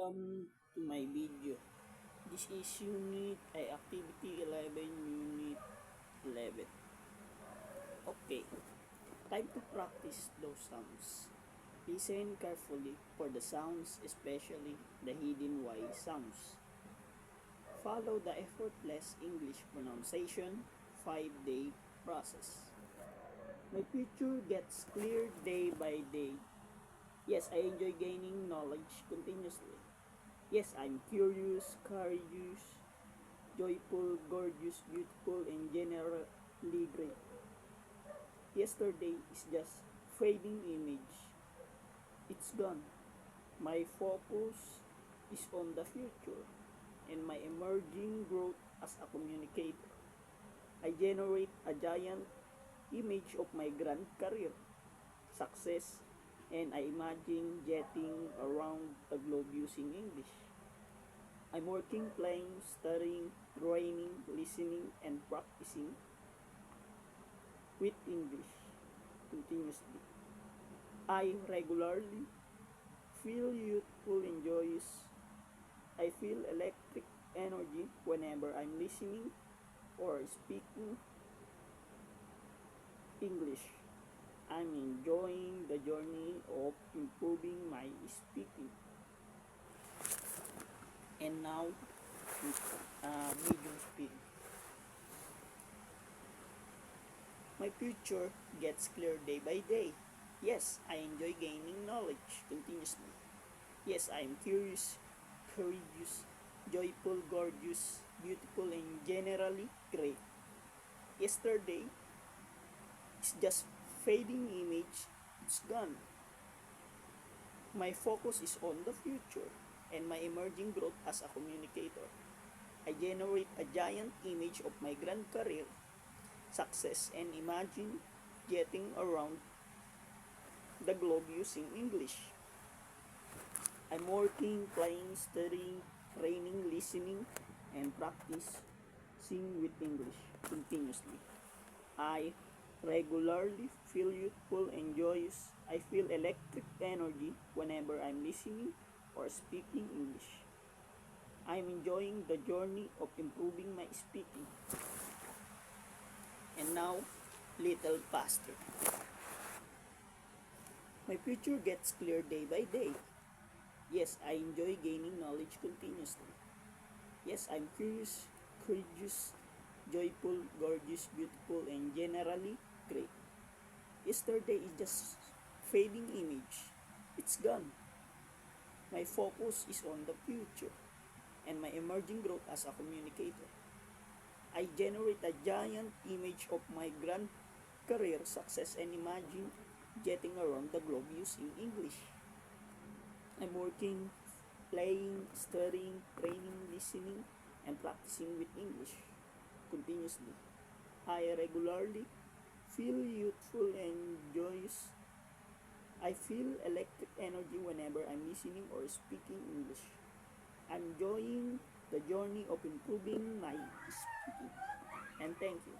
Welcome to my video. This is Activity 11, Unit 11. Okay, time to practice those sounds. Listen carefully for the sounds, especially the hidden Y sounds. Follow the effortless English pronunciation 5-day process. My future gets clear day by day. Yes, I enjoy gaining knowledge continuously. Yes, I'm curious, courageous, joyful, gorgeous, beautiful, and generally great. Yesterday is just fading image. It's gone. My focus is on the future and my emerging growth as a communicator. I generate a giant image of my grand career, success, and I imagine jetting around the globe using English. I'm working, playing, studying, training, listening, and practicing with English continuously. I regularly feel youthful and joyous. I feel electric energy whenever I'm listening or speaking English. I'm enjoying the journey of improving my speaking. And now, medium speed. My future gets clear day by day. Yes, I enjoy gaining knowledge continuously. Yes, I am curious, courageous, joyful, gorgeous, beautiful, and generally great. Yesterday is just fading image, it's gone. My focus is on the future and my emerging growth as a communicator. I generate a giant image of my grand career, success, and imagine getting around the globe using English. I'm working, playing, studying, training, listening, and practicing with English continuously. I regularly feel youthful and joyous. I feel electric energy whenever I'm listening or speaking English. I'm enjoying the journey of improving my speaking. And now, little faster. My future gets clear day by day. Yes, I enjoy gaining knowledge continuously. Yes, I'm curious, courageous, joyful, gorgeous, beautiful, and generally great. Yesterday is just fading image. It's gone. My focus is on the future and my emerging growth as a communicator. I generate a giant image of my grand career, success, and imagine getting around the globe using English. I'm working, playing, studying, training, listening, and practicing with English continuously. I regularly feel youthful and joyous. I feel electric energy whenever I'm listening or speaking English. I'm enjoying the journey of improving my speaking. And thank you.